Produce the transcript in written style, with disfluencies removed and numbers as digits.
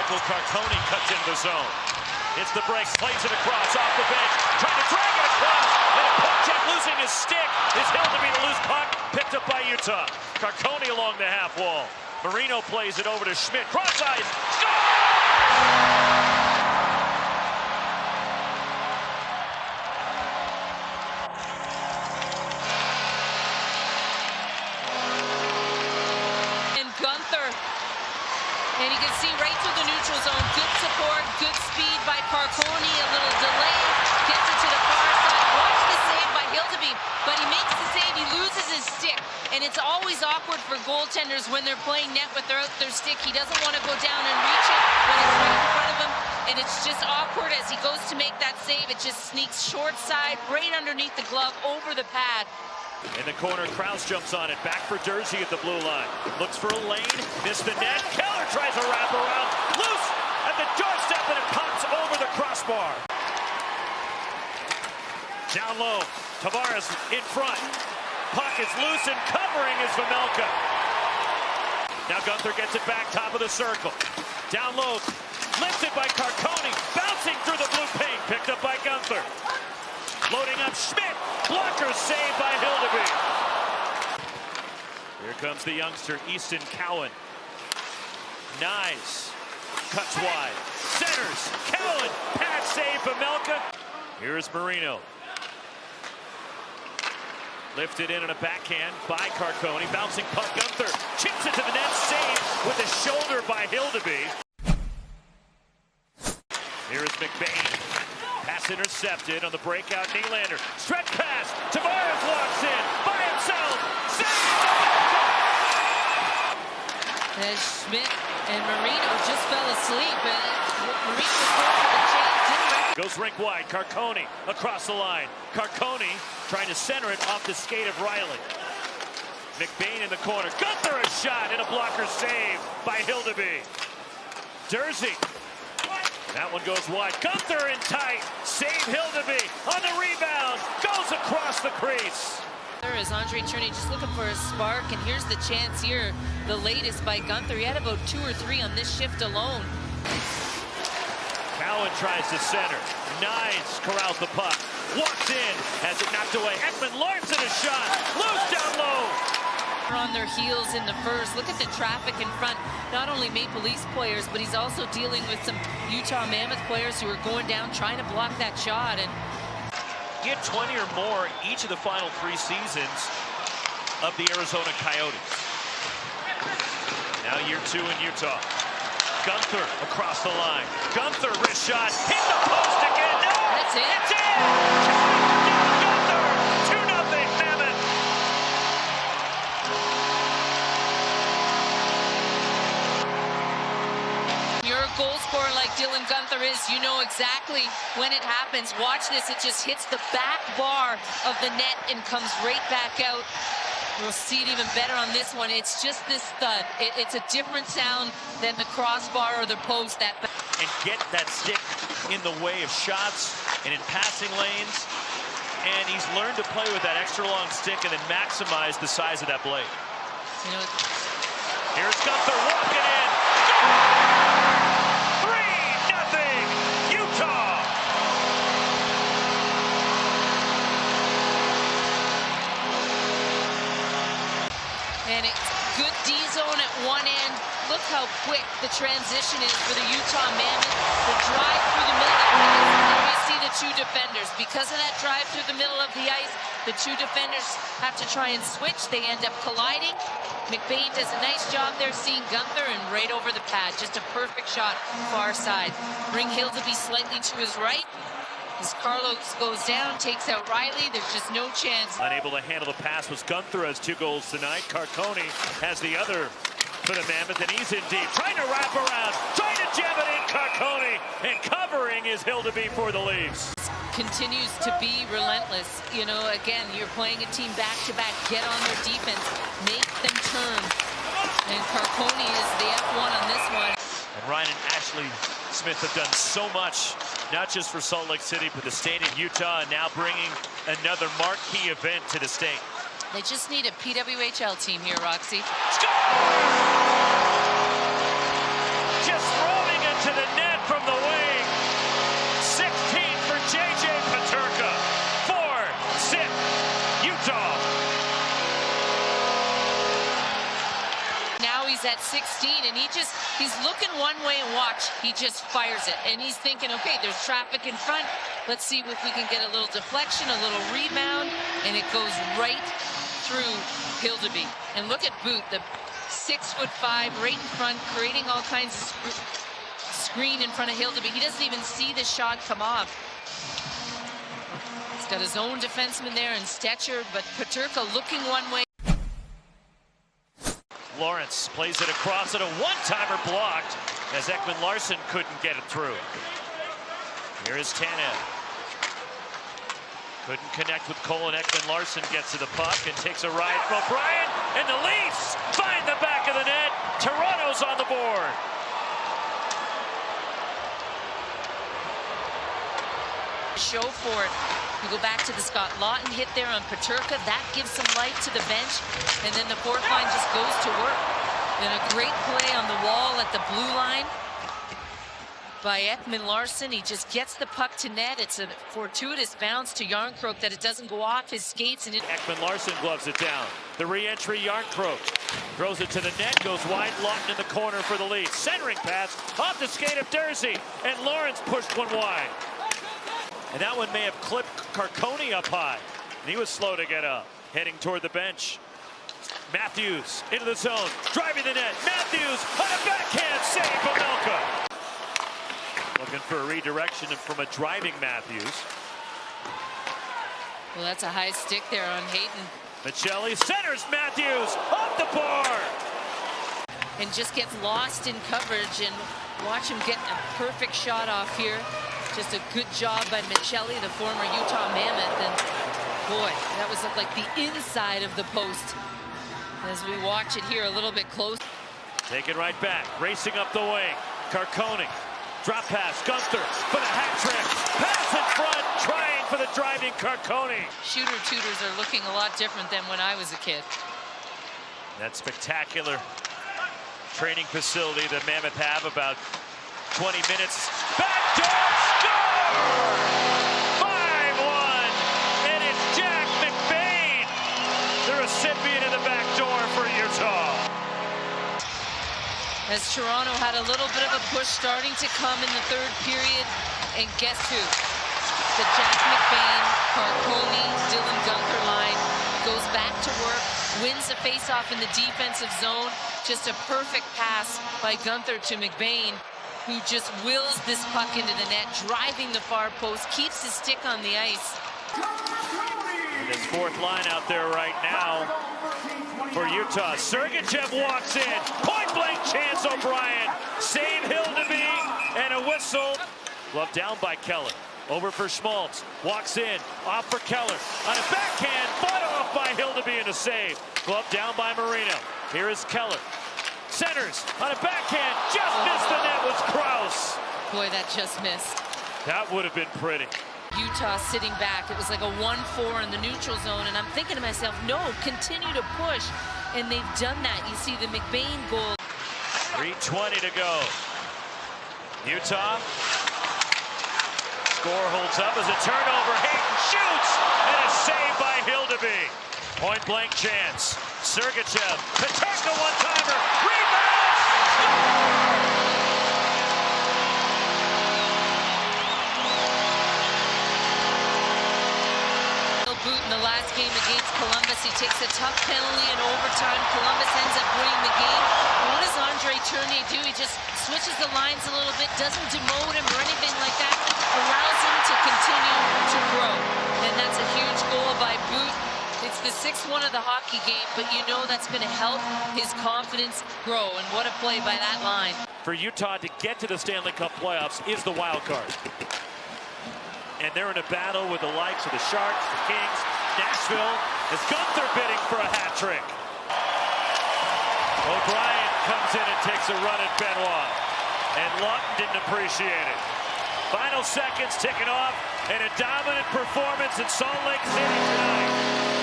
Michael Carcone cuts into the zone. It's the break, plays it across, off the bench, trying to drag it across, and a poke check losing his stick is held to be the loose puck, picked up by Utah. Carcone along the half wall. Marino plays it over to Schmidt, cross ice, score! And you can see right through the neutral zone, good support, good speed by Carcone, a little delay, gets it to the far side. Watch the save by Hildeby, but he makes the save, he loses his stick. And it's always awkward for goaltenders when they're playing net without their stick. He doesn't want to go down and reach it when it's right in front of him. And it's just awkward as he goes to make that save. It just sneaks short side, right underneath the glove, over the pad. In the corner, Krause jumps on it. Back for Jersey at the blue line. Looks for a lane. Missed the net. Keller tries a wraparound. Loose at the doorstep, and it pops over the crossbar. Down low. Tavares in front. Puck is loose, and covering is Vejmelka. Now Gunther gets it back, top of the circle. Down low. Lifted by Carcone. Bouncing through the blue paint. Picked up by Gunther. Loading up Schmidt. Blocker saved by Hildeby. Here comes the youngster, Easton Cowan. Nyes cuts wide. Centers. Cowan. Pass save for Vejmelka. Here's Marino. Lifted in on a backhand by Carcone. Bouncing puck. Gunther chips it to the net. Save with a shoulder by Hildeby. Here's McBain. Pass intercepted on the breakout. Nylander. Stretch pass. Tavares walks in by himself. Save! As Schmidt and Marino just fell asleep. Marino was going for the chance. Goes rink wide. Carcone across the line. Carcone trying to center it off the skate of Riley. McBain in the corner. Gunther a shot and a blocker save by Hildeby. Jersey. That one goes wide. Gunther in tight. Save Hildeby on the rebound. Goes across the crease. There is Andre Cherney just looking for a spark, and here's the chance here. The latest by Gunther. He had about 2 or 3 on this shift alone. Cowan tries to center. Nyes corrals the puck. Walks in. Has it knocked away. Ekman Larson a shot. Loose down low. On their heels in the first. Look at the traffic in front. Not only Maple Leafs players, but he's also dealing with some Utah Mammoth players who are going down trying to block that shot. And he had 20 or more each of the final 3 seasons of the Arizona Coyotes. Now year 2 in Utah. Gunther across the line. Gunther wrist shot. Hit the post again. No! That's it. It's in! Gunther! 2-0 Mammoth. You're a goal scorer like Dylan Gunther is. You know exactly when it happens. Watch this. It just hits the back bar of the net and comes right back out. We'll see it even better on this one. It's just this thud. It's a different sound than the crossbar or the post. And get that stick in the way of shots and in passing lanes. And he's learned to play with that extra long stick and then maximize the size of that blade. You know, here's Gunther walking in. 3-0 Utah. And it's good D-zone at one end. Look how quick the transition is for the Utah Mammoth. The drive through the middle of the ice, and we see the 2 defenders. Because of that drive through the middle of the ice, the 2 defenders have to try and switch. They end up colliding. McBain does a nice job there seeing Gunther, and right over the pad. Just a perfect shot far side. Bring Hildeby slightly to his right. As Carlos goes down, takes out Riley, there's just no chance. Unable to handle the pass was Gunther, has 2 goals tonight. Carcone has the other for the Mammoth, and he's in deep. Trying to wrap around, trying to jam it in, Carcone, and covering is Hildeby for the Leafs. Continues to be relentless. You know, again, you're playing a team back-to-back. Get on their defense, make them turn. And Carcone is the F1 on this one. And Ryan and Ashley Smith have done so much, not just for Salt Lake City, but the state of Utah, and now bringing another marquee event to the state. They just need a PWHL team here, Roxy. Score! Just throwing a he's at 16, and he's looking one way, and watch, he just fires it. And he's thinking, okay, there's traffic in front. Let's see if we can get a little deflection, a little rebound, and it goes right through Hildeby. And look at Boot, the 6'5", right in front, creating all kinds of screen in front of Hildeby. He doesn't even see the shot come off. He's got his own defenseman there and Stetcher, but Peterka looking one way. Lawrence plays it across, and a one-timer blocked as Ekman Larsson couldn't get it through. Here is Tanev. Couldn't connect with Cole, and Ekman Larsson gets to the puck and takes a ride from O'Brien, and the Leafs find the back of the net. Toronto's on the board. Show for it. We go back to the Scott Lawton hit there on Peterka. That gives some life to the bench, and then the fourth line just goes to work. And a great play on the wall at the blue line by Ekman Larsson. He just gets the puck to net. It's a fortuitous bounce to Yarncroke that it doesn't go off his skates. And Ekman Larsson gloves it down. The re-entry, Yarncroke throws it to the net, goes wide. Lawton in the corner for the Leafs. Centering pass off the skate of Dursey, and Lawrence pushed one wide. And that one may have clipped Carcone up high. And he was slow to get up, heading toward the bench. Matthews into the zone, driving the net. Matthews on a backhand save from Melka. Looking for a redirection from a driving Matthews. Well, that's a high stick there on Hayton. Michelli centers Matthews off the bar. And just gets lost in coverage, and watch him get a perfect shot off here. Just a good job by Michelli, the former Utah Mammoth, and boy, that was like the inside of the post. As we watch it here a little bit close. Take it right back, racing up the wing. Carcone, drop pass, Gunther for the hat trick. Pass in front, trying for the driving Carcone. Shooter tutors are looking a lot different than when I was a kid. That spectacular training facility that Mammoth have, about 20 minutes. Backdoor score! 5-1, and it's Jack McBain, the recipient of the backdoor for Utah. As Toronto had a little bit of a push starting to come in the third period, and guess who? The Jack McBain, Carcone, Dylan Gunther line goes back to work, wins the faceoff in the defensive zone. Just a perfect pass by Gunther to McBain, who just wills this puck into the net, driving the far post, keeps his stick on the ice. And his fourth line out there right now for Utah. Sergachev walks in, point-blank chance, O'Brien. Save Hildeby, and a whistle. Glove down by Keller. Over for Schmaltz, walks in, off for Keller. On a backhand, fought off by Hildeby, and a save. Glove down by Marino. Here is Keller. Centers on a backhand, just missed the net with Krause. Boy, that just missed. That would have been pretty. Utah sitting back. It was like a 1-4 in the neutral zone, and I'm thinking to myself, no, continue to push. And they've done that. You see the McBain goal. 3:20 to go. Utah. Score holds up as a turnover. Hayton shoots, and a save by Hildeby. Point-blank chance. Sergachev, Peterka one-timer, rebound! Boot in the last game against Columbus. He takes a tough penalty in overtime. Columbus ends up winning the game. What does Andre Tournier do? He just switches the lines a little bit, doesn't demote him or anything like that, allows him to continue to grow. And that's a huge goal by Boot. It's the 6-1 of the hockey game, but you know that's going to help his confidence grow. And what a play by that line. For Utah to get to the Stanley Cup playoffs is the wild card. And they're in a battle with the likes of the Sharks, the Kings, Nashville, as Gunther bidding for a hat trick. O'Brien comes in and takes a run at Benoit, and Lawton didn't appreciate it. Final seconds ticking off, and a dominant performance in Salt Lake City tonight.